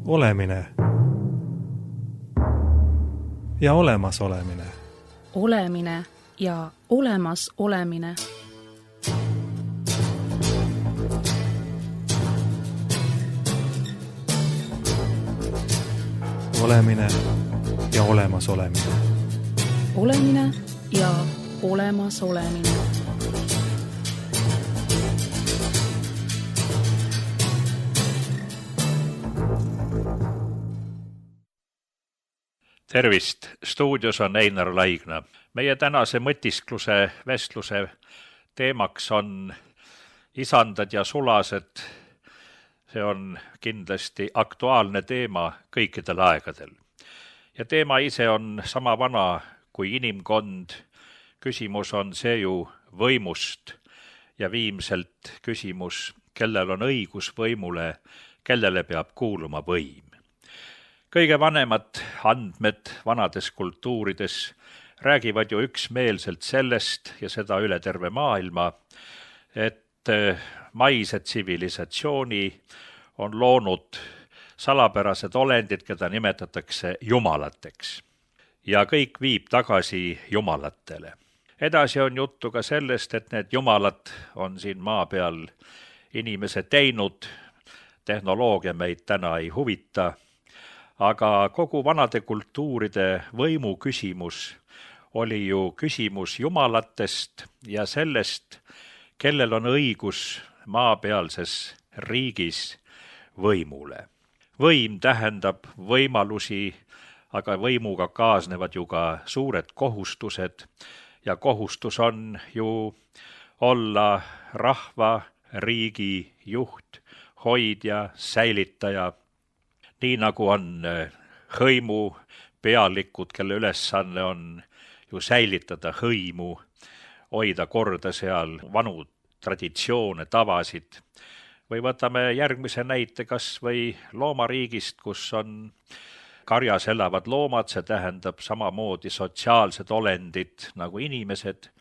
Olemine ja olemasolemine. Olemine ja olemasolemine. Olemine ja olemasolemine. Olemine ja olemasolemine. Tervist! Stuudios on Einar Laigna. Meie tänase mõtiskluse vestluse teemaks on isandad ja sulased. See on kindlasti aktuaalne teema kõikidel aegadel. Ja teema ise on sama vana kui inimkond. Küsimus on see ju võimust ja viimselt küsimus, kellel on õigus võimule, kellele peab kuuluma võim. Kõige vanemad andmed vanades kultuurides räägivad ju üksmeelselt sellest ja seda üle terve maailma, et maise tsivilisatsiooni on loonud salapärased olendid, keda nimetatakse jumalateks. Ja kõik viib tagasi jumalatele. Edasi on juttu ka sellest, et need jumalad on siin maa peal inimese teinud, tehnoloogia meid täna ei huvita, aga kogu vanade kultuuride võimu küsimus oli ju küsimus jumalatest ja sellest, kellel on õigus maapealses riigis võimule. Võim tähendab võimalusi, aga võimuga kaasnevad ju ka suured kohustused ja kohustus on ju olla rahva, riigi juht, hoidja, säilitaja. Nii nagu on hõimu pealikud, kelle ülesanne on ju säilitada hõimu, hoida korda seal vanu traditsioone, tavasid. Või võtame järgmise näite kas või loomariigist, kus on karjas elavad loomad, see tähendab samamoodi sotsiaalsed olendid nagu inimesed,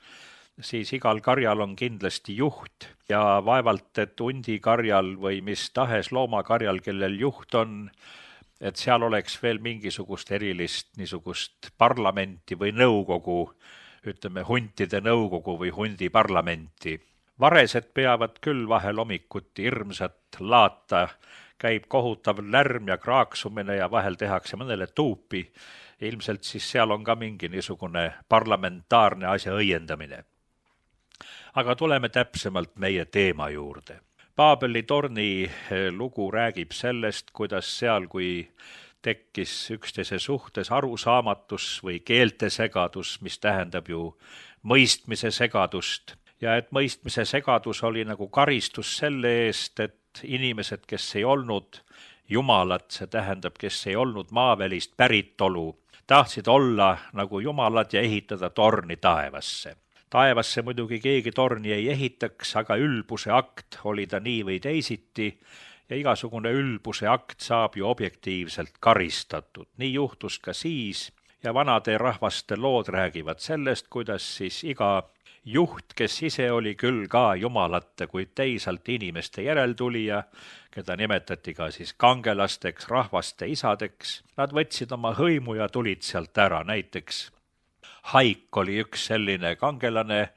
siis igal karjal on kindlasti juht ja vaevalt, et hundikarjal või mis tahes loomakarjal, kellel juht on, et seal oleks veel mingisugust erilist niisugust parlamenti või nõukogu, ütleme huntide nõukogu või hundiparlamenti. Varesed peavad küll vahel hommikuti hirmsat laata, käib kohutav lärm ja kraaksumine ja vahel tehakse mõnele tuupi. Ilmselt siis seal on ka mingi niisugune parlamentaarne asja õiendamine. Aga tuleme täpsemalt meie teema juurde. Paabeli torni lugu räägib sellest, kuidas seal, kui tekkis üksteise suhtes arusaamatus või keeltesegadus, mis tähendab ju mõistmise segadust. Ja et mõistmise segadus oli nagu karistus selle eest, et inimesed, kes ei olnud jumalad, see tähendab, kes ei olnud maavälist päritolu, tahtsid olla nagu jumalad ja ehitada torni taevasse. Taevasse muidugi keegi torni ei ehitaks, aga ülbuse akt oli ta nii või teisiti ja igasugune ülbuse akt saab ju objektiivselt karistatud. Nii juhtus ka siis ja vanade rahvaste lood räägivad sellest, kuidas siis iga juht, kes ise oli küll ka jumalate, kuid teisalt inimeste järeltulija, keda nimetati ka siis kangelasteks, rahvaste isadeks, nad võtsid oma hõimu ja tulid sealt ära, näiteks Haik oli üks selline kangelane,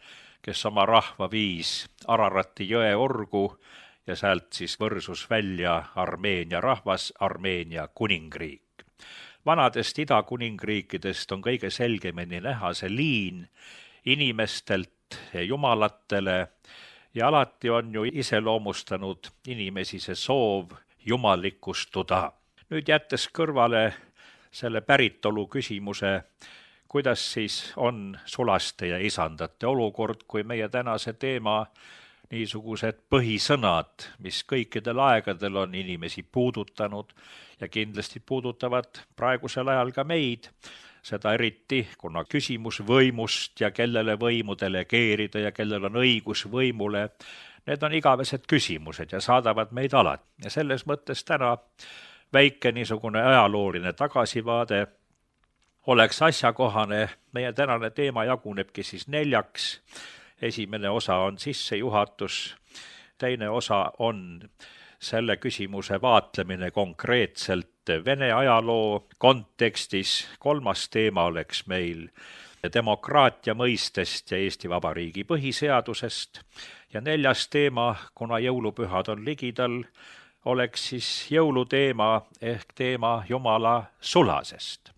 kes oma rahva viis Ararati jõe orgu ja sealt siis võrsus välja Armeenia rahvas, Armeenia kuningriik. Vanadest idakuningriikidest on kõige selgemini näha see liin inimestelt jumalatele ja alati on ju iseloomustanud inimesi see soov jumalikustuda. Nüüd jättes kõrvale selle päritolu küsimuse, kuidas siis on sulaste ja isandate olukord, kui meie tänase teema niisugused põhisõnad, mis kõikidel aegadel on inimesi puudutanud ja kindlasti puudutavad praegusel ajal ka meid, seda eriti, kuna küsimus võimust ja kellele võimu delegeerida ja kellel on õigus võimule, need on igavesed küsimused ja saadavad meid alati. Ja selles mõttes täna väike niisugune ajalooline tagasivaade oleks asjakohane. Meie tänane teema jagunebki siis 4. Esimene osa on sissejuhatus, teine osa on selle küsimuse vaatlemine konkreetselt Vene ajaloo kontekstis, 3. teema oleks meil demokraatia mõistest ja Eesti Vabariigi põhiseadusest ja 4. teema, kuna jõulupühad on ligidal, oleks siis jõuluteema ehk teema Jumala sulasest.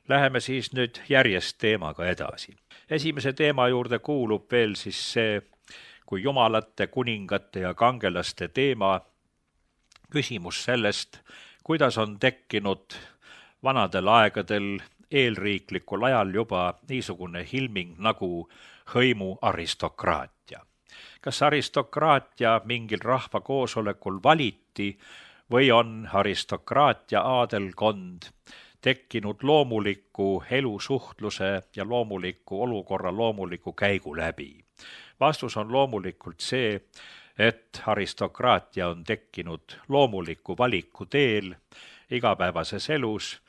Läheme siis nüüd järjest teemaga edasi. Esimese teema juurde kuulub veel siis see, kui jumalate, kuningate ja kangelaste teema, küsimus sellest, kuidas on tekkinud vanadel aegadel eelriiklikul ajal juba niisugune ilming nagu hõimu aristokraatia. Kas aristokraatia mingil rahvakoosolekul valiti või on aristokraatia aadelkond tekkinud loomuliku elusuhtluse ja loomuliku olukorra loomuliku käigu läbi? Vastus on loomulikult see, et aristokraatia on tekkinud loomuliku valiku teel igapäevases elus.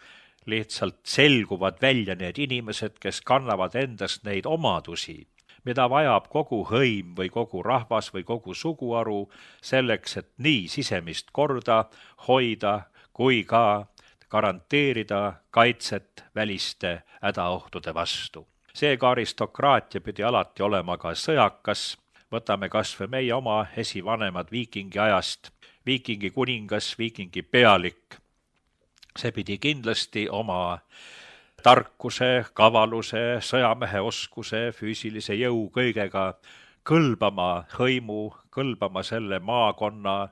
Lihtsalt selguvad välja need inimesed, kes kannavad endast neid omadusi, mida vajab kogu hõim või kogu rahvas või kogu suguharu selleks, et nii sisemist korda hoida kui ka garanteerida kaitset väliste hädaohtude vastu. Seega aristokraatia pidi alati olema ka sõjakas. Võtame kas või meie oma esivanemad viikingi ajast, viikingi kuningas, viikingi pealik. See pidi kindlasti oma tarkuse, kavaluse, sõjamehe oskuse, füüsilise jõu kõigega kõlbama hõimu, kõlbama selle maakonna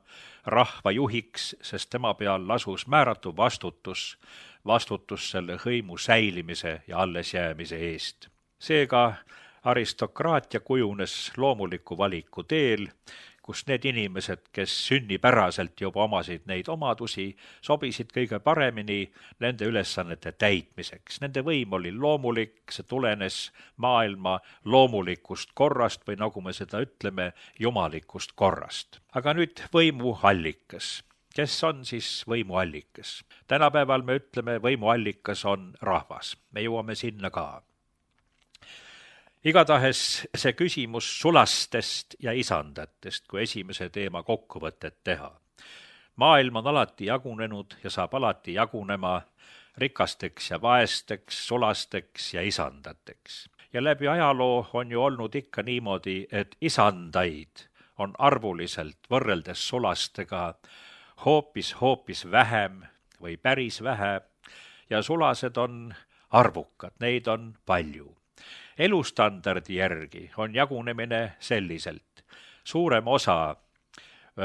rahva juhiks, sest tema peal lasus määratu vastutus selle hõimu säilimise ja allesjäämise eest. Seega aristokraatia kujunes loomuliku valiku teel, kus need inimesed, kes sünnipäraselt juba omasid neid omadusi, sobisid kõige paremini nende ülesannete täitmiseks. Nende võim oli loomulik, see tulenes maailma loomulikust korrast või nagu me seda ütleme, jumalikust korrast. Aga nüüd võimuallikas. Kes on siis võimuallikas? Tänapäeval me ütleme, võimuallikas on rahvas. Me jõuame sinna ka. Igatahes see küsimus sulastest ja isandatest, kui esimese teema kokkuvõtet teha. Maailm on alati jagunenud ja saab alati jagunema rikasteks ja vaesteks, sulasteks ja isandateks. Ja läbi ajaloo on ju olnud ikka niimoodi, et isandaid on arvuliselt võrreldes sulastega hoopis vähem või päris vähe ja sulased on arvukad, neid on palju. Elustandardi järgi on jagunemine selliselt. Suurem osa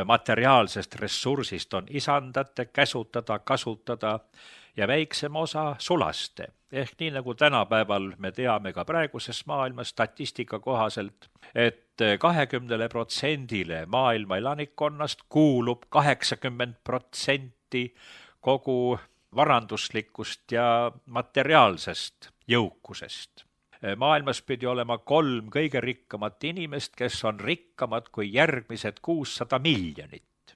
materiaalsest ressursist on isandate käsutada, kasutada ja väiksem osa sulaste. Ehk nii nagu tänapäeval me teame ka praeguses maailmas statistika kohaselt, et 20% maailma elanikkonnast kuulub 80% kogu varanduslikust ja materiaalsest jõukusest. Maailmas pidi olema 3 kõige rikkamat inimest, kes on rikkamad kui järgmised 600 miljonit.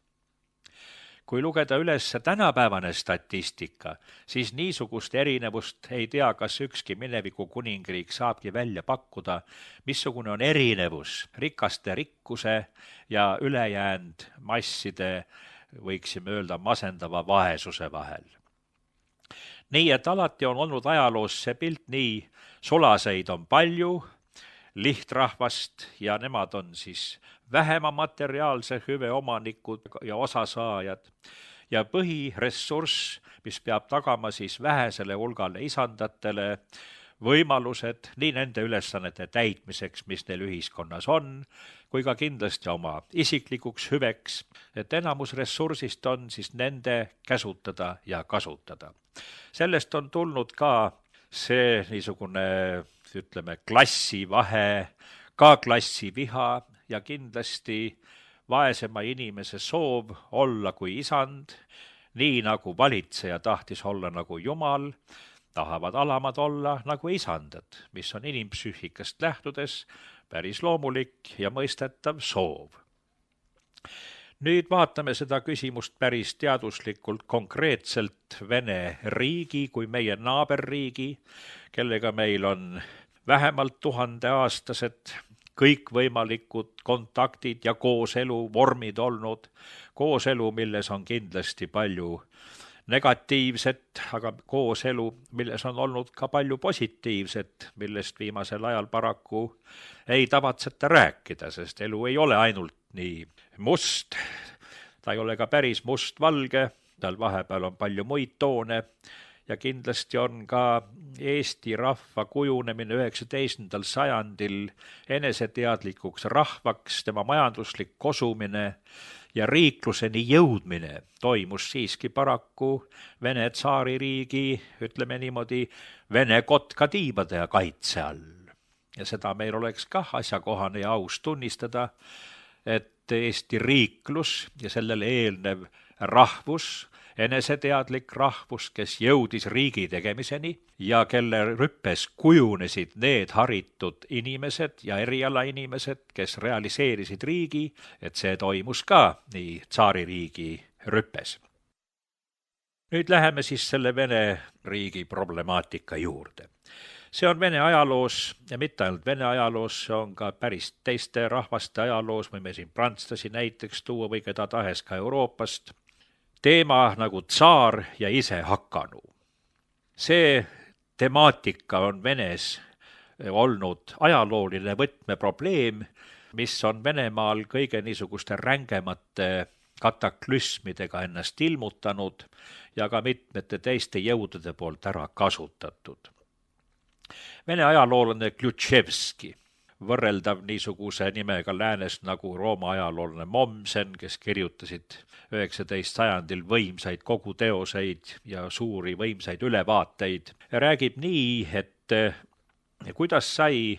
Kui lugeda üles tänapäevane statistika, siis niisugust erinevust ei tea, kas ükski mineviku kuningriik saabki välja pakkuda, missugune on erinevus rikaste rikkuse ja ülejäänud masside, võiksime öelda, masendava vaesuse vahel. Nii et alati on olnud ajaloos see pilt nii, sulaseid on palju, lihtrahvast ja nemad on siis vähema materiaalse hüve omanikud ja osasaajad. Ja põhiressurss, mis peab tagama siis vähesele hulgale isandatele võimalused nii nende ülesannete täitmiseks, mis neil ühiskonnas on, kui ka kindlasti oma isiklikuks hüveks, et enamus ressursist on siis nende käsutada ja kasutada. Sellest on tulnud ka see niisugune, ütleme, klassivahe, ka klassiviha ja kindlasti vaesema inimese soov olla kui isand, nii nagu valitseja tahtis olla nagu Jumal, tahavad alamad olla nagu isandad, mis on inimpsüühikast lähtudes päris loomulik ja mõistetav soov. Nüüd vaatame seda küsimust päris teaduslikult konkreetselt Vene riigi kui meie naaberriigi, kellega meil on vähemalt 1000-aastased kõikvõimalikud kontaktid ja kooselu vormid olnud, kooselu, milles on kindlasti palju negatiivset, aga kooselu, milles on olnud ka palju positiivset, millest viimasel ajal paraku ei tavatseta rääkida, sest elu ei ole ainult nii must, ta ei ole ka päris must-valge, tal vahepeal on palju muid toone ja kindlasti on ka Eesti rahva kujunemine 19. sajandil eneseteadlikuks rahvaks, tema majanduslik kosumine ja riikluseni jõudmine toimus siiski paraku Vene tsaaririigi, ütleme niimoodi, Vene kotkatiibade ja kaitse all. Ja seda meil oleks kah asjakohane ja aus tunnistada, et Eesti riiklus ja sellele eelnev rahvus, eneseteadlik rahvus, kes jõudis riigi tegemiseni ja kelle rüppes kujunesid need haritud inimesed ja erialainimesed, kes realiseerisid riigi, et see toimus ka nii tsaaririigi rüppes. Nüüd läheme siis selle Vene riigi problemaatika juurde. See on Vene ajaloos ja mitte ainult Vene ajaloos, see on ka päris teiste rahvaste ajaloos, võime siin prantslasi näiteks tuua või keda tahes ka Euroopast, teema nagu tsaar ja isehakanu. See temaatika on Venes olnud ajalooline võtmeprobleem, mis on Venemaal kõige niisuguste rängemate kataklüsmidega ennast ilmutanud ja ka mitmete teiste jõudude poolt ära kasutatud. Vene ajaloolane Klutševski, võrreldav niisuguse nimega läänes nagu Rooma ajaloolane Mommsen, kes kirjutasid 19. sajandil võimsaid koguteoseid ja suuri võimsaid ülevaateid, räägib nii, et kuidas sai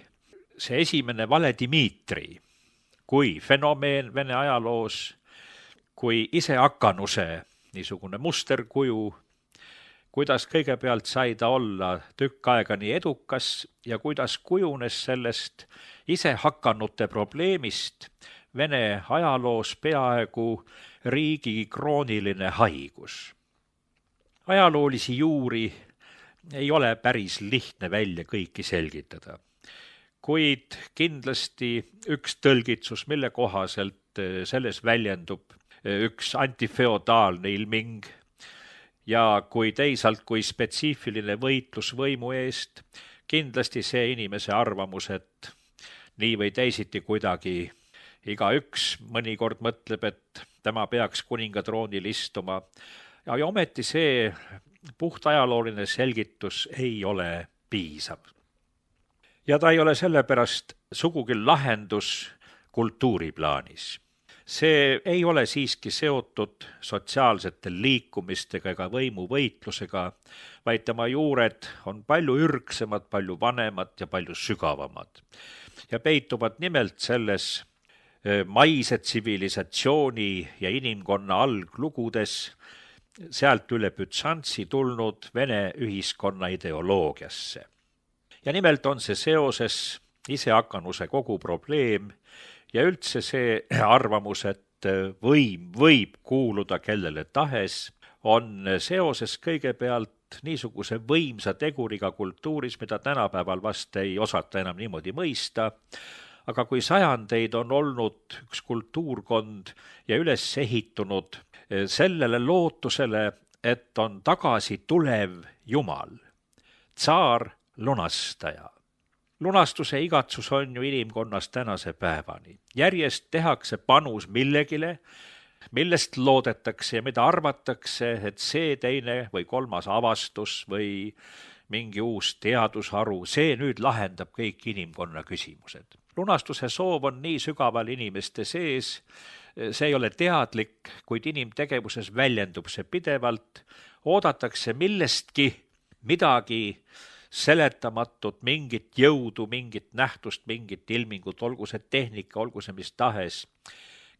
see esimene vale Dmitri kui fenomeen Vene ajaloos, kui isehakkanuse niisugune musterkuju, kuidas kõigepealt sai ta olla tükk aega nii edukas ja kuidas kujunes sellest isehakkanute probleemist Vene ajaloos peaaegu riigi krooniline haigus. Ajaloolisi juuri ei ole päris lihtne välja kõiki selgitada, kuid kindlasti üks tõlgitsus, mille kohaselt selles väljendub üks antifeodaalne ilming ja kui teisalt kui spetsiifiline võitlus võimu eest, kindlasti see inimese arvamus, et nii või teisiti kuidagi igaüks mõnikord mõtleb, et tema peaks kuningatroonil istuma ja ometi see puht ajalooline selgitus ei ole piisav. Ja ta ei ole sellepärast sugugi lahendus kultuuriplaanis. See ei ole siiski seotud sotsiaalsete liikumistega ega võimuvõitlusega, vaid tema juured on palju ürgsemad, palju vanemad ja palju sügavamad. Ja peituvad nimelt selles maise tsivilisatsiooni ja inimkonna alglugudes, sealt üle Bütsantsi tulnud Vene ühiskonna ideoloogiasse. Ja nimelt on see seoses isehakkanuse kogu probleem ja üldse see arvamus, et võim võib kuuluda kellele tahes, on seoses kõigepealt niisuguse võimsa teguriga kultuuris, mida tänapäeval vast ei osata enam niimoodi mõista, aga kui sajandeid on olnud üks kultuurkond ja üles ehitunud sellele lootusele, et on tagasi tulev Jumal, tsaar, lunastaja. Lunastuse igatsus on ju inimkonnas tänase päevani. Järjest tehakse panus millegile, millest loodetakse ja mida arvatakse, et see teine või kolmas avastus või mingi uus teadusharu, see nüüd lahendab kõik inimkonna küsimused. Lunastuse soov on nii sügaval inimeste sees, see ei ole teadlik, kuid inimtegevuses väljendub see pidevalt, oodatakse millestki midagi seletamatut, mingit jõudu, mingit nähtust, mingit ilmingut, olgu see tehnika, olgu see mis tahes,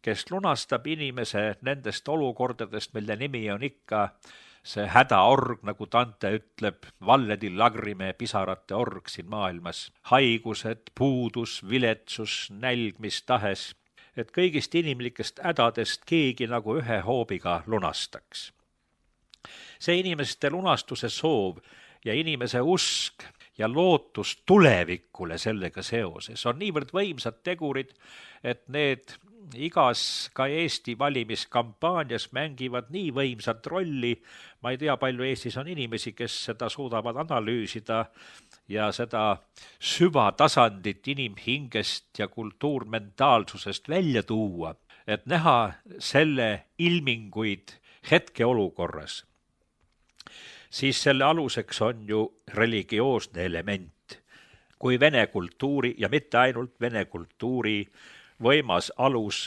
kes lunastab inimese nendest olukordadest, mille nimi on ikka see hädaorg, nagu Dante ütleb, valledi lagrime pisarate org siin maailmas, haigused, puudus, viletsus, nälg, mis tahes, et kõigist inimlikest hädadest keegi nagu ühe hoobiga lunastaks. See inimeste lunastuse soov ja inimese usk ja lootus tulevikule sellega seoses on niivõrd võimsad tegurid, et need igas ka Eesti valimiskampaanias mängivad nii võimsat rolli, ma ei tea, palju Eestis on inimesi, kes seda suudavad analüüsida ja seda süvatasandit inimhingest ja kultuurmentaalsusest välja tuua, et näha selle ilminguid hetkeolukorras, siis selle aluseks on ju religioosne element, kui vene kultuuri ja mitte ainult vene kultuuri võimas alus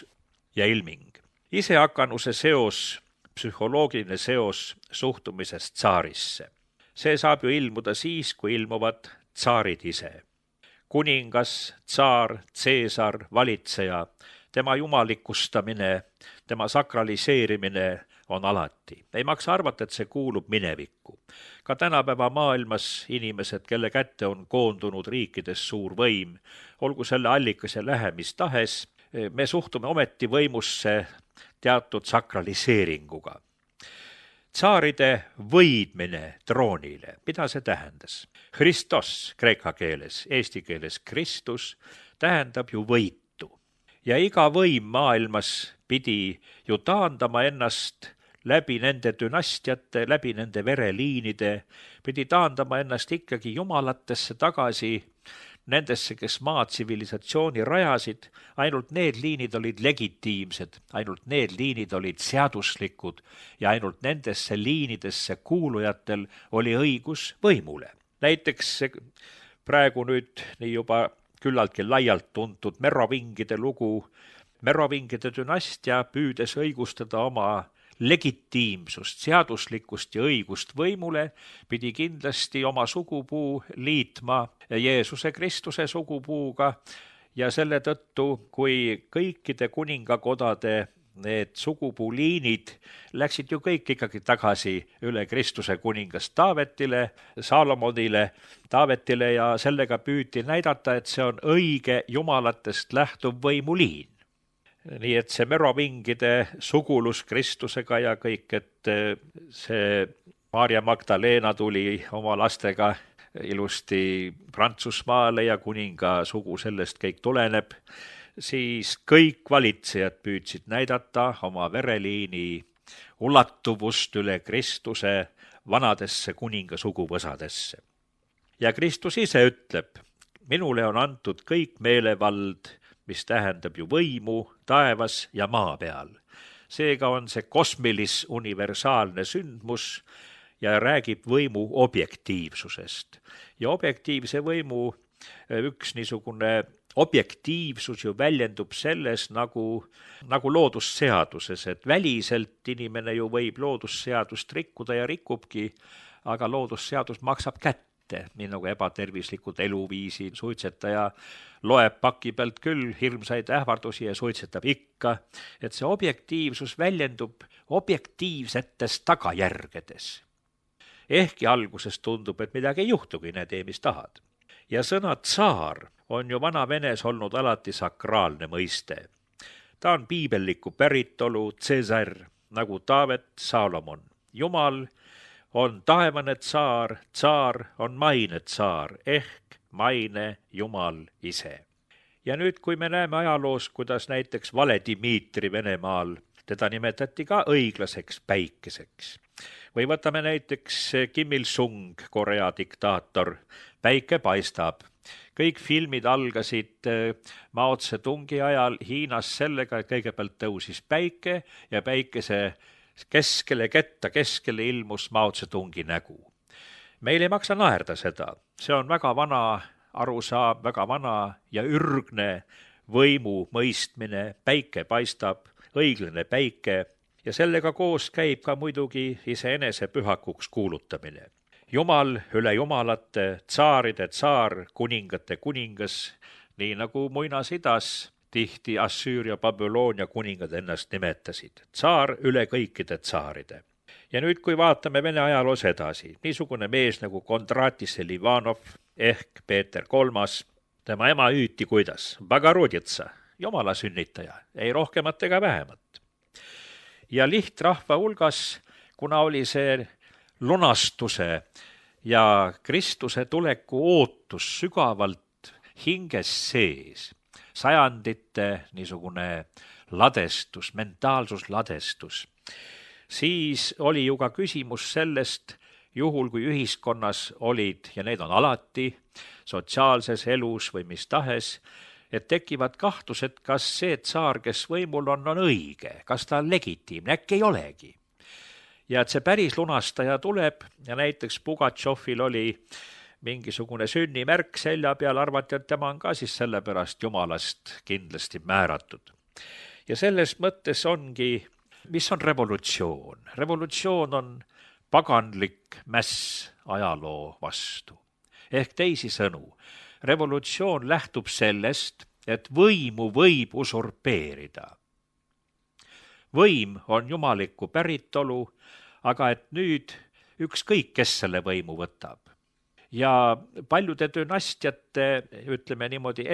ja ilming. Isehakkanuse seos, psühholoogiline seos suhtumisest tsaarisse. See saab ju ilmuda siis, kui ilmuvad tsaarid ise. Kuningas, tsaar, tseesar, valitseja, tema jumalikustamine, tema sakraliseerimine on alati. Ei maksa arvata, et see kuulub minevikku. Ka tänapäeva maailmas inimesed, kelle kätte on koondunud riikides suur võim, olgu selle allikas ja lähemis tahes, me suhtume ometi võimusse teatud sakraliseeringuga. Tsaaride võidmine troonile, mida see tähendas? Christos kreeka keeles, eesti keeles Kristus, tähendab ju võitu. Ja iga võim maailmas pidi ju taandama ennast läbi nende dünastiate, läbi nende vereliinide, pidi taandama ennast ikkagi jumalatesse tagasi, nendesse, kes maa tsivilisatsiooni rajasid, ainult need liinid olid legitiimsed, ainult need liinid olid seaduslikud ja ainult nendesse liinidesse kuulujatel oli õigus võimule. Näiteks praegu nüüd nii juba küllaltki laialt tuntud Merovingide lugu, Merovingide dünastia püüdes õigustada oma legitiimsust, seaduslikkust ja õigust võimule, pidi kindlasti oma sugupuu liitma Jeesuse Kristuse sugupuuga ja selle tõttu, kui kõikide kuningakodade need sugupuuliinid läksid ju kõik ikkagi tagasi üle Kristuse kuningast Taavetile, Saalomonile, Taavetile ja sellega püüti näidata, et see on õige jumalatest lähtuv võimuliin. Nii et see merovingide sugulus Kristusega ja kõik, et see Maarja Magdalena tuli oma lastega ilusti Prantsusmaale ja kuninga sugu sellest kõik tuleneb, siis kõik valitsejad püüdsid näidata oma vereliini ulatuvust üle Kristuse vanadesse kuninga suguvõsadesse. Ja Kristus ise ütleb, minule on antud kõik meelevald, mis tähendab ju võimu taevas ja maa peal. Seega on see kosmilis universaalne sündmus ja räägib võimu objektiivsusest. Ja objektiivse võimu üks niisugune objektiivsus ju väljendub selles nagu loodusseaduses, et väliselt inimene ju võib loodusseadust rikkuda ja rikubki, aga loodusseadus maksab kätte, nii nagu ebatervislikud eluviisi suitsetaja loeb paki pealt küll hirmsaid ähvardusi ja suitsetab ikka, et see objektiivsus väljendub objektiivsetes tagajärgedes. Ehkki alguses tundub, et midagi ei juhtugi, tee mis tahad. Ja sõna tsaar on ju vana Venes olnud alati sakraalne mõiste. Ta on piibelliku päritolu Cäsar, nagu Taavet Saalomon. Jumal on taevane tsaar, tsaar on maine tsaar ehk maine Jumal ise. Ja nüüd, kui me näeme ajaloos, kuidas näiteks Vale Dmitri Venemaal, teda nimetati ka õiglaseks päikeseks. Või võtame näiteks Kim Il-sung, Korea diktaator, päike paistab. Kõik filmid algasid Mao Tse-tungi ajal Hiinas sellega, et kõigepealt tõusis päike ja päikese keskele ilmus Mao Tse-tungi nägu. Meil ei maksa naerda seda. See on väga vana arusaam, väga vana ja ürgne võimu mõistmine. Päike paistab, õiglane päike ja sellega koos käib ka muidugi iseenese pühakuks kuulutamine. Jumal üle jumalate, tsaaride tsaar, kuningate kuningas, nii nagu muinasidas tihti Assüüria, Babyloonia kuningad ennast nimetasid. Tsaar üle kõikide tsaaride. Ja nüüd, kui vaatame Vene ajaloos edasi, niisugune mees nagu Kondratis Selivanov ehk Peeter III, tema ema hüüti kuidas? Bagaroditsa, jumala sünnitaja, ei rohkemat ega vähemat. Ja lihtrahva hulgas, kuna oli see lunastuse ja Kristuse tuleku ootus sügavalt hinges sees, sajandite niisugune ladestus, mentaalsusladestus, siis oli ju ka küsimus sellest, juhul kui ühiskonnas olid, ja need on alati, sotsiaalses elus või mis tahes, et tekivad kahtlused, kas see tsaar, kes võimul on õige, kas ta on legitiimne, äkki ei olegi. Ja et see päris lunastaja tuleb ja näiteks Pugatšovil oli mingisugune sünnimärk selja peal, arvati, et tema on ka siis sellepärast jumalast kindlasti määratud. Ja selles mõttes ongi, mis on revolutsioon? Revolutsioon on paganlik mäss ajaloo vastu. Ehk teisisõnu, revolutsioon lähtub sellest, et võimu võib usurpeerida. Võim on jumaliku päritolu, aga et nüüd ükskõik, kes selle võimu võtab. Ja paljude dünastiate, ütleme niimoodi,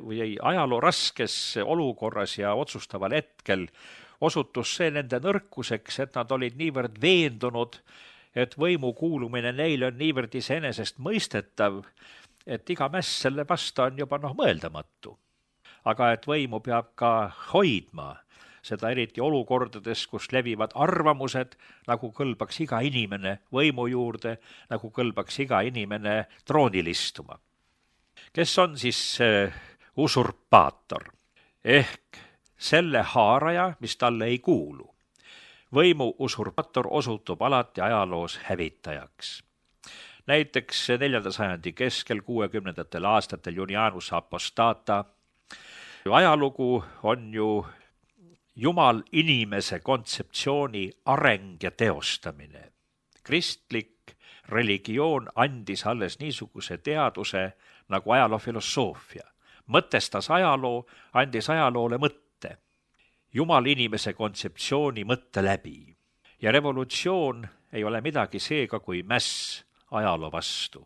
või ajaloo raskes olukorras ja otsustaval hetkel osutus see nende nõrkuseks, et nad olid niivõrd veendunud, et võimu kuulumine neile on niivõrd iseenesest mõistetav, et iga mäss selle vasta on juba mõeldamatu. Aga et võimu peab ka hoidma, seda eriti olukordades, kus levivad arvamused, nagu kõlbaks iga inimene võimu juurde, nagu kõlbaks iga inimene troonil istuma. Kes on siis usurpaator? Ehk selle haaraja, mis talle ei kuulu. Võimu usurpaator osutub alati ajaloos hävitajaks. Näiteks 4. sajandi keskel 60. aastatel Junianus Apostata. Ajalugu on ju Jumal inimese kontseptsiooni areng ja teostamine. Kristlik religioon andis alles niisuguse teaduse nagu ajaloofilosoofia. Mõtestas ajaloo, andis ajaloole mõtte. Jumal inimese kontseptsiooni mõtte läbi. Ja revolutsioon ei ole midagi seega kui mäss ajaloo vastu.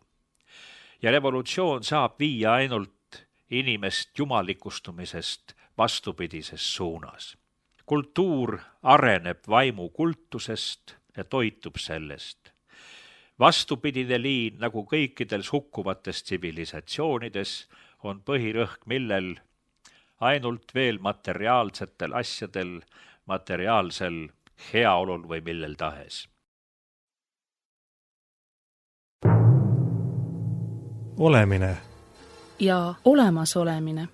Ja revolutsioon saab viia ainult inimest jumalikustumisest vastupidises suunas. Kultuur areneb vaimu kultusest ja toitub sellest. Vastupidine liin, nagu kõikidel hukkuvates tsivilisatsioonides, on põhirõhk, millel ainult veel materiaalsetel asjadel, materiaalsel heaolul või millel tahes. Olemine. Ja olemasolemine.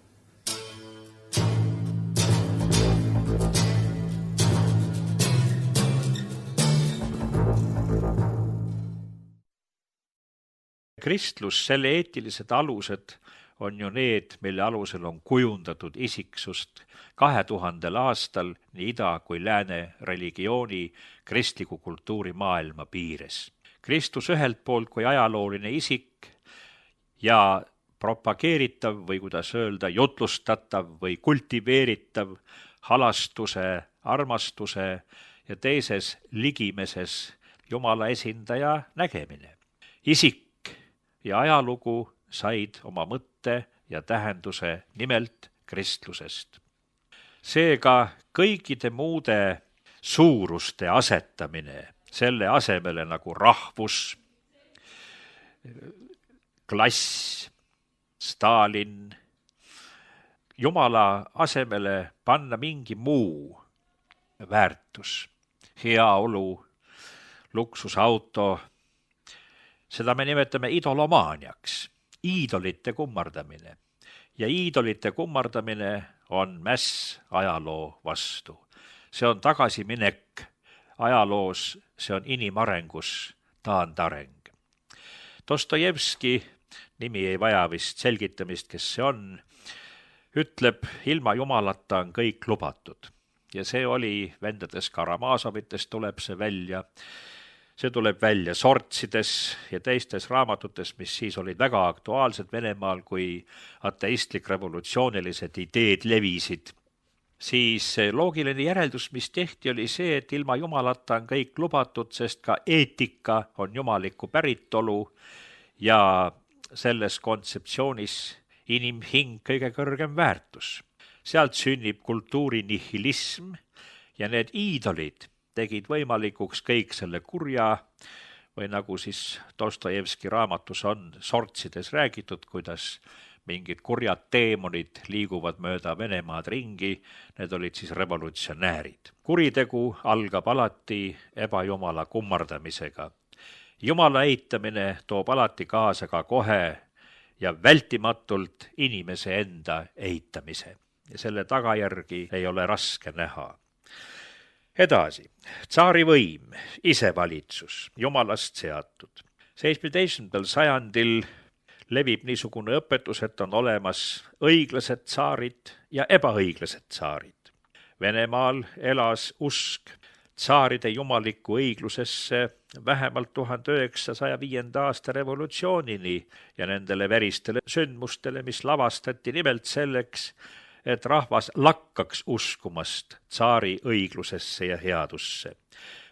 Kristlus, selle eetilised alused on ju need, mille alusel on kujundatud isiksust 2000 aastal nii ida kui lääne religiooni kristliku kultuuri maailma piires. Kristus ühelt poolt kui ajalooline isik ja propageeritav või kuidas öelda, jutlustatav või kultiveeritav halastuse, armastuse ja teises ligimeses Jumala esindaja nägemine. Isik ja ajalugu said oma mõtte ja tähenduse nimelt kristlusest. Seega kõikide muude suuruste asetamine selle asemele nagu rahvus, klass, Stalin, Jumala asemele panna mingi muu väärtus, heaolu, luksusauto, seda me nimetame idolomaaniaks, iidolite kummardamine. Ja iidolite kummardamine on mäss ajaloo vastu. See on tagasiminek ajaloos, see on inimarengus taandareng. Dostojevski, nimi ei vaja vist selgitamist, kes see on, ütleb, ilma jumalata on kõik lubatud. Ja see oli vendades Karamaasovites tuleb see välja. See tuleb välja sortsides ja teistes raamatutes, mis siis olid väga aktuaalsed Venemaal, kui ateistlik revolutsioonilised ideed levisid. Siis loogiline järeldus, mis tehti, oli see, et ilma jumalata on kõik lubatud, sest ka eetika on jumaliku päritolu ja selles kontseptsioonis inimhing kõige kõrgem väärtus. Sealt sünnib kultuuri nihilism ja need iidolid tegid võimalikuks kõik selle kurja või nagu siis Dostojevski raamatus on sortsides räägitud, kuidas mingid kurjad teemonid liiguvad mööda Venemaad ringi, need olid siis revolutsionäärid. Kuritegu algab alati ebajumala kummardamisega. Jumala eitamine toob alati kaasa ka kohe ja vältimatult inimese enda eitamise. Ja selle tagajärgi ei ole raske näha. Edasi, tsaari võim, isevalitsus, jumalast seatud. 17. sajandil levib niisugune õpetus, et on olemas õiglased tsaarid ja ebaõiglased tsaarid. Venemaal elas usk tsaaride jumalikku õiglusesse vähemalt 1905. aasta revolutsioonini ja nendele veristele sündmustele, mis lavastati nimelt selleks, et rahvas lakkaks uskumast tsaari õiglusesse ja headusse.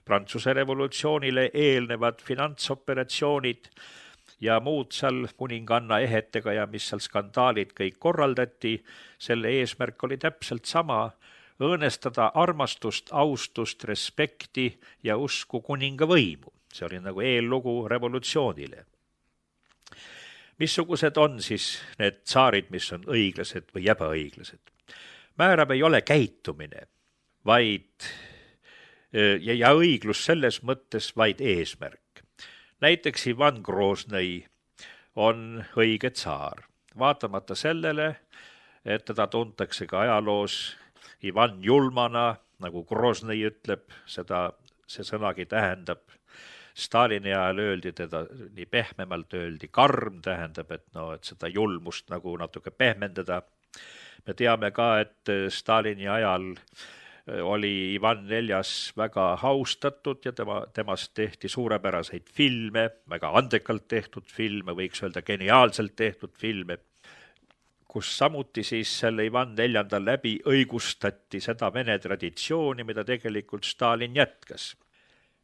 Prantsuse revolutsioonile eelnevad finantsoperatsioonid ja muud seal kuninganna ehetega ja mis seal skandaalid kõik korraldati, selle eesmärk oli täpselt sama, õõnestada armastust, austust, respekti ja usku kuninga võimu. See oli nagu eellugu revolutsioonile. Missugused on siis need tsaarid, mis on õiglased või ebaõiglased? Määrab ei ole käitumine, vaid ja õiglus selles mõttes vaid eesmärk. Näiteks Ivan Groznõi on õige tsaar, vaatamata sellele, et teda tuntakse ka ajaloos Ivan julmana, nagu Groznõi ütleb, see sõnagi tähendab. Stalini ajal öeldi teda nii pehmemalt, öeldi karm, tähendab, et seda julmust nagu natuke pehmendada. Me teame ka, et Stalini ajal oli Ivan IV väga austatud ja temast tehti suurepäraseid filme, väga andekalt tehtud filme, võiks öelda geniaalselt tehtud filme, kus samuti siis selle Ivan IV läbi õigustati seda Vene traditsiooni, mida tegelikult Stalin jätkas.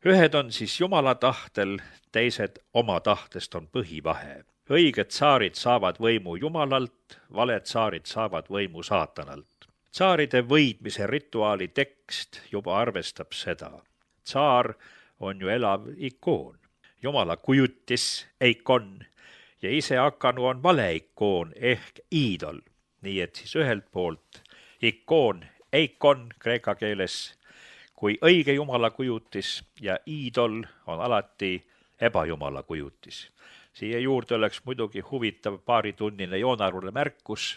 Ühed on siis Jumala tahtel, teised oma tahtest on põhivahe. Õiged tsaarid saavad võimu Jumalalt, valed tsaarid saavad võimu saatanalt. Tsaaride võidmise rituaali tekst juba arvestab seda. Tsaar on ju elav ikoon, Jumala kujutis, eikon, ja ise hakanu on valeikoon ehk iidol. Nii et siis ühelt poolt ikoon, eikon kreeka keeles, kui õige Jumala kujutis ja iidol on alati ebajumala kujutis. Siia juurde oleks muidugi huvitav paaritunnine joonaruline märkus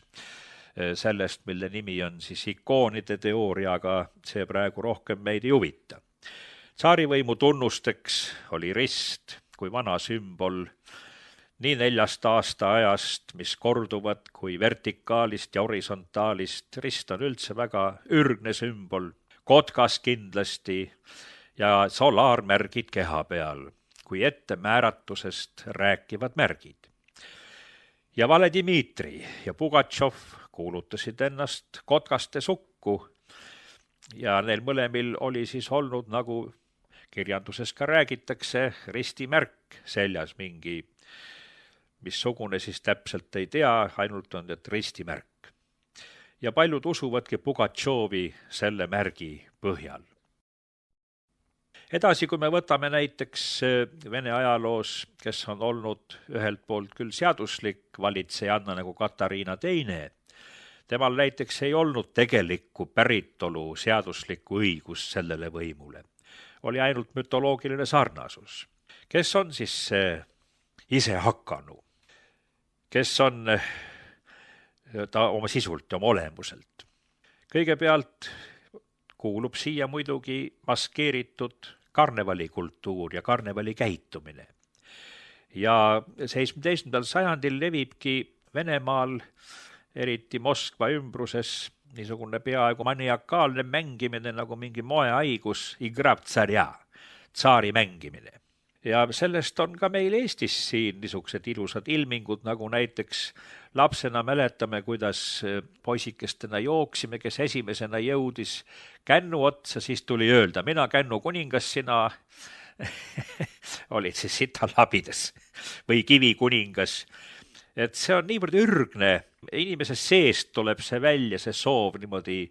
sellest, mille nimi on siis ikoonide teooria, aga see praegu rohkem meid ei huvita. Tsaarivõimu tunnusteks oli rist kui vana sümbol nii 4 aastaajast, mis korduvad, kui vertikaalist ja horisontaalist. Rist on üldse väga ürgne sümbol, kotkas kindlasti ja solaarmärgid keha peal, kui ettemääratusest rääkivad märgid. Ja Vale Dmitri ja Pugatšov kuulutasid ennast kotkaste sukku ja neil mõlemil oli siis olnud, nagu kirjanduses ka räägitakse, ristimärk seljas mingi, missugune siis täpselt ei tea, ainult on et ristimärk. Ja paljud usuvadki Pugatšovi selle märgi põhjal. Edasi, kui me võtame näiteks Vene ajaloos, kes on olnud ühelt poolt küll seaduslik valitsejanna nagu Katariina II, temal näiteks ei olnud tegelikku päritolu seaduslikku õigust sellele võimule. Oli ainult mütoloogiline sarnasus. Kes on siis see isehakanu? Kes on ta oma sisult ja oma olemuselt? Kõigepealt kuulub siia muidugi maskeeritud karnevalikultuur ja karnevali käitumine. Ja 17. sajandil levibki Venemaal, eriti Moskva ümbruses, niisugune peaaegu maniakaalne mängimine nagu mingi moehaigus, igrav tsarja, tsaari mängimine. Ja sellest on ka meil Eestis siin niisugused ilusad ilmingud, nagu näiteks lapsena mäletame, kuidas poisikestena jooksime, kes esimesena jõudis kännu otsa, siis tuli öelda, mina kännu kuningas, sina olid siis sitalabides või kivi kuningas. Et see on niivõrd ürgne, inimese seest tuleb see välja, see soov niimoodi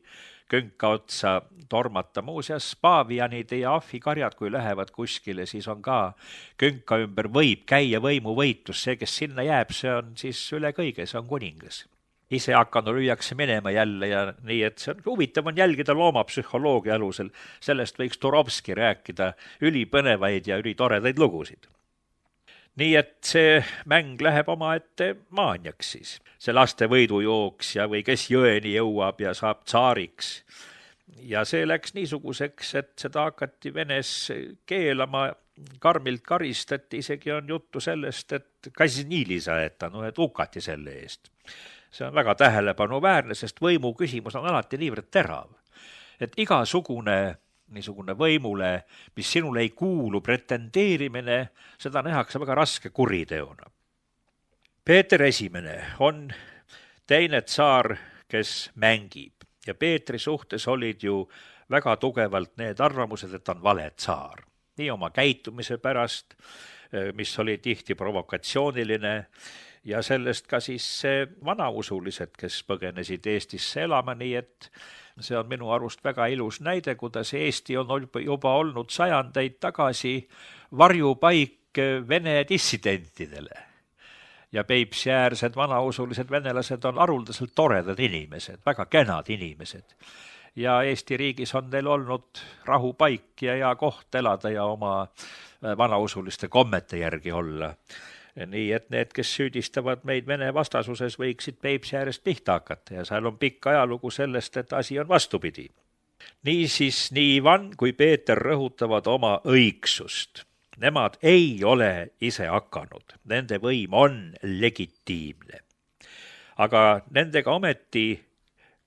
könka otsa tormata. Muuseas, paavianid ja ahvikarjad, kui lähevad kuskile, siis on ka könka ümber võib käia võimuvõitlus. See, kes sinna jääb, see on siis üle kõige, see on kuningas. Ise hakanud lüüakse minema jälle ja nii, et see on huvitav on jälgida loomapsühholoogia alusel. Sellest võiks Turovski rääkida ülipõnevaid ja ülitoredaid lugusid. Nii et see mäng läheb omaette maaniaks siis. See laste võidujooks ja või kes jõeni jõuab ja saab tsaariks. Ja see läks niisuguseks, et seda hakati Venes keelama, karmilt karistati, isegi on juttu sellest, et kasinili saeta, et hukati selle eest. See on väga tähelepanuväärne, sest võimu küsimus on alati niivõrd terav, et igasugune niisugune võimule, mis sinule ei kuulu, pretendeerimine, seda nähakse väga raske kuriteona. Peeter I on teine tsaar, kes mängib ja Peetri suhtes olid ju väga tugevalt need arvamused, et on vale tsaar. Nii oma käitumise pärast, mis oli tihti provokatsiooniline ja sellest ka siis vanausulised, kes põgenesid Eestisse elama, nii et see on minu arust väga ilus näide, kuidas Eesti on juba olnud sajandeid tagasi varjupaik Vene dissidentidele. Ja Peipsi-äärsed vanausulised venelased on haruldaselt toredad inimesed, väga kenad inimesed. Ja Eesti riigis on neil olnud rahupaik ja hea koht elada ja oma vanausuliste kommete järgi olla. Nii et need, kes süüdistavad meid Vene vastasuses, võiksid Peipsi äärest pihta hakata ja seal on pikk ajalugu sellest, et asi on vastupidi. Niisiis nii Ivan kui Peeter rõhutavad oma õigsust. Nemad ei ole ise hakanud, nende võim on legitiimne. Aga nendega ometi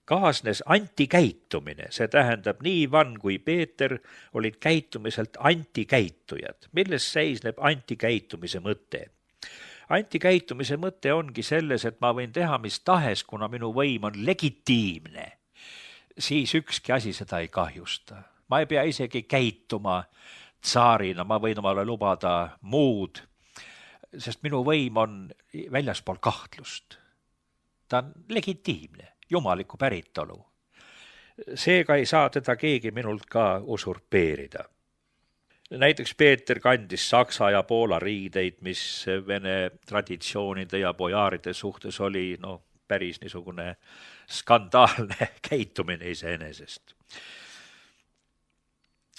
kaasnes antikäitumine, see tähendab, nii Ivan kui Peeter olid käitumiselt antikäitujad. Milles seisneb antikäitumise mõte? Antikäitumise mõte ongi selles, et ma võin teha mis tahes, kuna minu võim on legitiimne, siis ükski asi seda ei kahjusta. Ma ei pea isegi käituma tsaarina, ma võin omale lubada muud, sest minu võim on väljaspool kahtlust. Ta on legitiimne, jumalikku päritolu. Seega ei saa teda keegi minult ka usurpeerida. Näiteks Peeter kandis Saksa ja Poola riideid, mis vene traditsioonide ja bojaaride suhtes oli päris niisugune skandaalne käitumine iseenesest.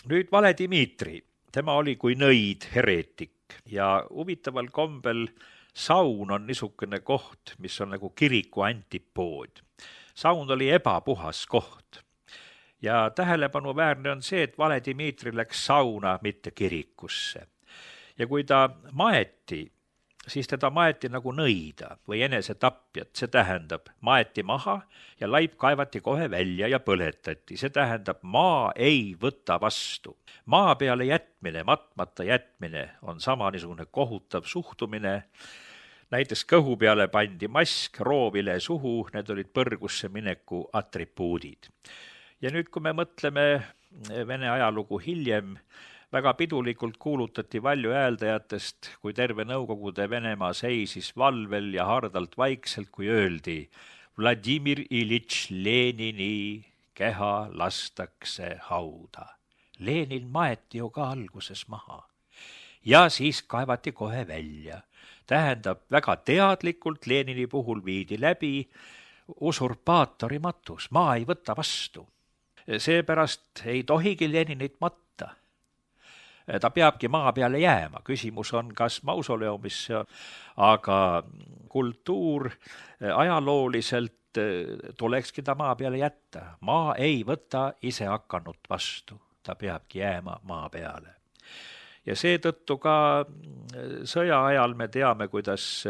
Nüüd Vale Dmitri, tema oli kui nõid hereetik ja huvitaval kombel saun on niisugune koht, mis on nagu kiriku antipood. Saun oli ebapuhas koht. Ja tähelepanuväärne on see, et Vale Dmitri läks sauna, mitte kirikusse. Ja kui ta maeti, siis teda maeti nagu nõida või enesetapjat. See tähendab, maeti maha ja laip kaevati kohe välja ja põletati. See tähendab, maa ei võta vastu. Maa peale jätmine, matmata jätmine on sama niisugune kohutav suhtumine. Näiteks kõhu peale pandi mask, roovile suhu, need olid põrgusse mineku atribuudid. Ja nüüd, kui me mõtleme Vene ajalugu hiljem, väga pidulikult kuulutati valju hääldajatest, kui terve Nõukogude Venemaa seisis valvel ja hardalt vaikselt, kui öeldi Vladimir Ilitš Lenini keha lastakse hauda. Lenin maeti ju ka alguses maha. Ja siis kaevati kohe välja. Tähendab, väga teadlikult Lenini puhul viidi läbi usurpaatori matus. Maa ei võta vastu. Seepärast ei tohigi Leninit matta. Ta peabki maa peale jääma. Küsimus on, kas mausoleumisse, aga kultuur ajalooliselt tulekski ta maa peale jätta. Maa ei võta ise hakanud vastu. Ta peabki jääma maa peale. Ja seetõttu ka sõja ajal me teame, kuidas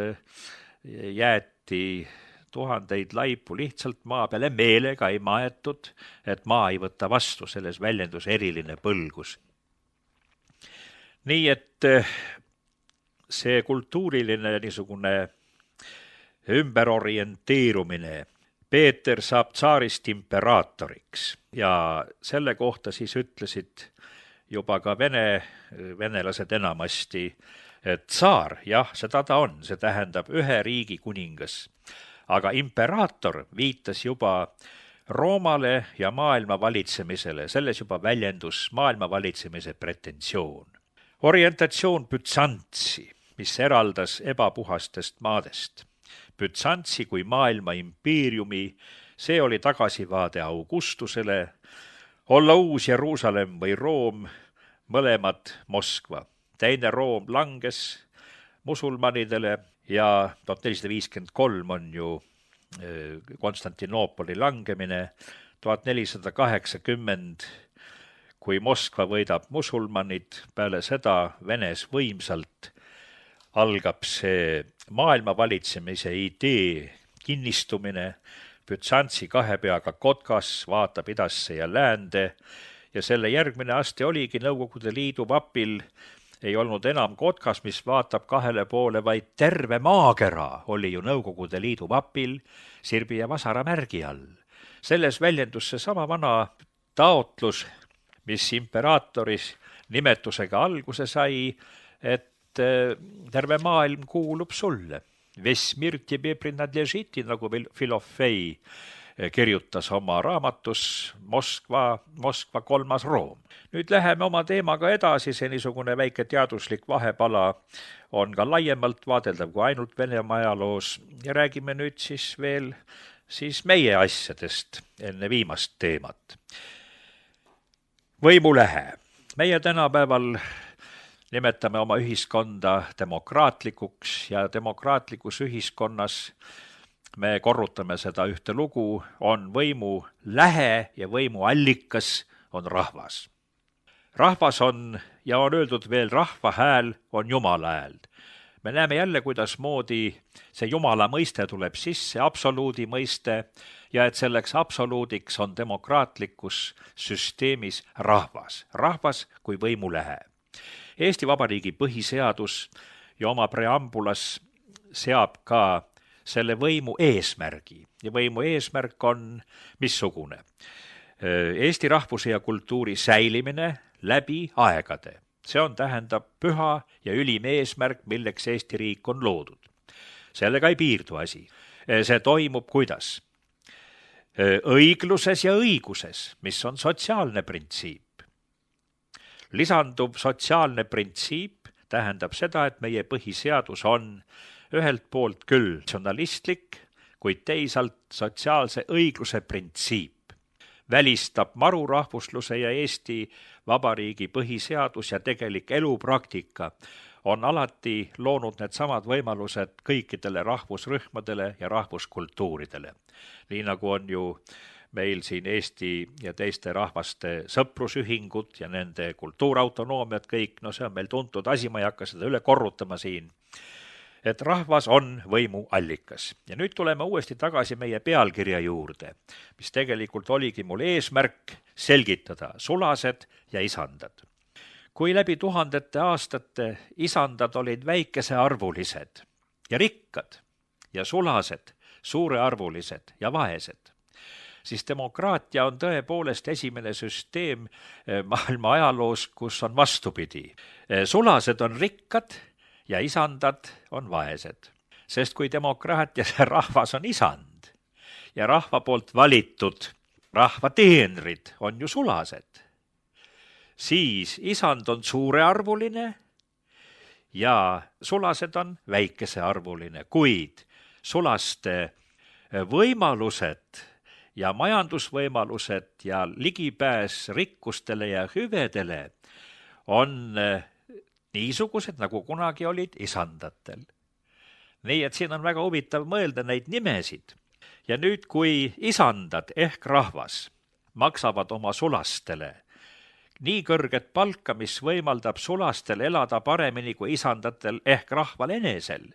jäeti tuhandeid laipu lihtsalt maa peale, meelega ei maetud, et maa ei võta vastu, selles väljendus eriline põlgus. Nii et see kultuuriline niisugune ümberorienteerumine, Peeter saab tsaarist imperaatoriks ja selle kohta siis ütlesid juba ka venelased enamasti, et tsaar, jah, seda ta on, see tähendab ühe riigi kuningas. Aga imperaator viitas juba Roomale ja maailma valitsemisele, selles juba väljendus maailma valitsemise pretensioon. Orientatsioon Bütsantsi, mis eraldas ebapuhastest maadest. Bütsantsi kui maailma impeeriumi, see oli tagasivaade Augustusele, olla uus Jeruusalemm või Room, mõlemad Moskva. Teine Room langes musulmanidele ja 1453 on ju Konstantinoopoli langemine, 1480, kui Moskva võidab musulmanid, peale seda Venes võimsalt algab see maailma valitsemise idee kinnistumine. Bütsantsi kahe peaga kotkas vaatab idasse ja läände ja selle järgmine aste oligi Nõukogude Liidu vapil ei olnud enam kotkas, mis vaatab kahele poole, vaid terve maakera oli ju Nõukogude Liidu vapil sirbi ja vasara märgi all. Selles väljendus see sama vana taotlus, mis imperaatoris nimetusega alguse sai, et terve maailm kuulub sulle. Vesmir тебе принадлежит, nagu Filofei kirjutas oma raamatus Moskva kolmas Room. Nüüd läheme oma teemaga edasi, see niisugune väike teaduslik vahepala on ka laiemalt vaadeldav kui ainult Venemaa ajaloos ja räägime nüüd siis veel meie asjadest enne viimast teemat. Võimulähe. Meie tänapäeval nimetame oma ühiskonda demokraatlikuks ja demokraatlikus ühiskonnas me korrutame seda ühte lugu, on võimu lähe ja võimu allikas on rahvas. Rahvas on, ja on öeldud veel, rahva hääl on Jumala hääl. me näeme jälle, kuidas moodi see Jumala mõiste tuleb sisse, absoluudi mõiste, ja et selleks absoluudiks on demokraatlikus süsteemis rahvas kui võimulehe. Eesti Vabariigi põhiseadus ja oma preambulas seab ka selle võimu eesmärgi ja võimu eesmärk on missugune? Eesti rahvuse ja kultuuri säilimine läbi aegade. See tähendab püha ja ülim eesmärk, milleks Eesti riik on loodud. Sellega ei piirdu asi. See toimub kuidas? Õigluses ja õiguses, mis on sotsiaalne printsiip. Lisanduv sotsiaalne printsiip tähendab seda, et meie põhiseadus on ühelt poolt küll natsionalistlik, kuid teisalt sotsiaalse õigluse printsiip. Välistab marurahvusluse ja Eesti Vabariigi põhiseadus ja tegelik elupraktika on alati loonud need samad võimalused kõikidele rahvusrühmadele ja rahvuskultuuridele. Nii nagu on ju meil siin Eesti ja teiste rahvaste sõprusühingud ja nende kultuurautonoomiad kõik, see on meil tuntud asi, ma ei hakka seda üle korrutama siin. Et rahvas on võimu allikas. Ja nüüd tuleme uuesti tagasi meie pealkirja juurde, mis tegelikult oligi mul eesmärk selgitada sulased ja isandad. Kui läbi tuhandete aastate isandad olid väikesearvulised ja rikkad ja sulased suurearvulised ja vaesed, siis demokraatia on tõepoolest esimene süsteem maailma ajaloos, kus on vastupidi. Sulased on rikkad ja isandad on vaesed. Sest kui demokraatias rahvas on isand ja rahva poolt valitud rahva teenrid on ju sulased, siis isand on suurearvuline ja sulased on väikesearvuline, kuid sulaste võimalused ja majandusvõimalused ja ligipääs rikkustele ja hüvedele on niisugused, nagu kunagi olid isandatel. Nii et siin on väga huvitav mõelda neid nimesid. Ja nüüd, kui isandad ehk rahvas maksavad oma sulastele nii kõrget palka, mis võimaldab sulastel elada paremini kui isandatel ehk rahval enesel,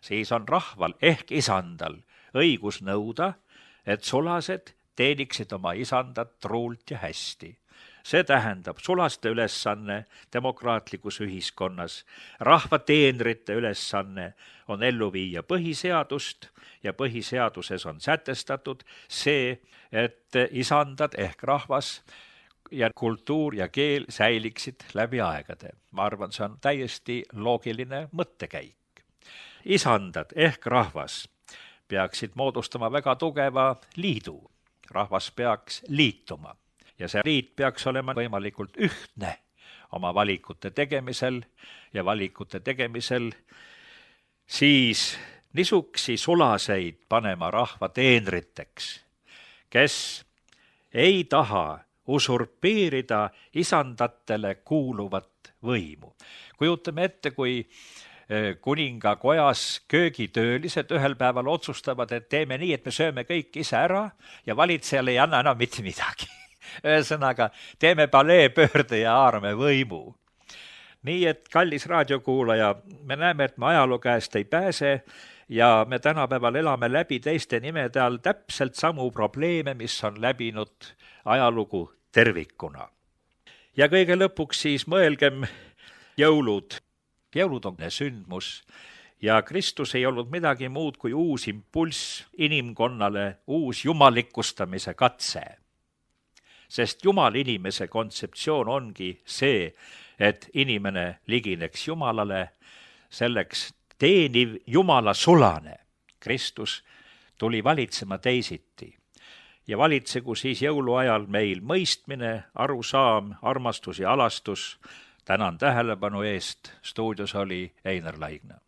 siis on rahval ehk isandal õigus nõuda, et sulased teeniksid oma isandat truult ja hästi. See tähendab sulaste ülesanne demokraatlikus ühiskonnas. Rahva teenrite ülesanne on ellu viia põhiseadust ja põhiseaduses on sätestatud see, et isandad ehk rahvas ja kultuur ja keel säiliksid läbi aegade. Ma arvan, see on täiesti loogiline mõttekäik. Isandad ehk rahvas peaksid moodustama väga tugeva liidu. Rahvas peaks liituma. Ja see liit peaks olema võimalikult ühtne oma valikute tegemisel ja valikute tegemisel siis nisuksi sulaseid panema rahva teenriteks, kes ei taha usurpeerida isandatele kuuluvat võimu. Kujutame ette, kui kuningakojas köögitöölised ühel päeval otsustavad, et teeme nii, et me sööme kõik ise ära ja valitsejale ei anna enam mitte midagi. Ühesõnaga, teeme paleepöörde ja haarame võimu. Nii et, kallis raadiokuulaja, me näeme, et me ajaloo käest ei pääse ja me tänapäeval elame läbi teiste nimede all täpselt samu probleeme, mis on läbinud ajalugu tervikuna. Ja kõige lõpuks siis mõelgem jõulud. Jõulud on sündmus ja Kristus ei olnud midagi muud kui uus impulss inimkonnale, uus jumalikustamise katse. Sest Jumal inimese kontseptsioon ongi see, et inimene ligineks Jumalale, selleks teeniv Jumala sulane. Kristus tuli valitsema teisiti ja valitsegu siis jõuluajal meil mõistmine, arusaam, armastus ja alastus. Tänan tähelepanu eest, stuudios oli Einar Laigna.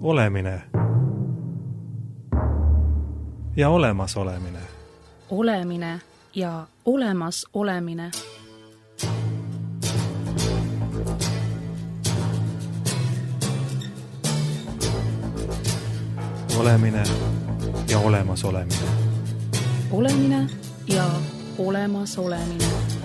olemine ja olemasolemine. Olemine ja olemasolemine. Olemine ja olemasolemine. Olemine ja olemasolemine.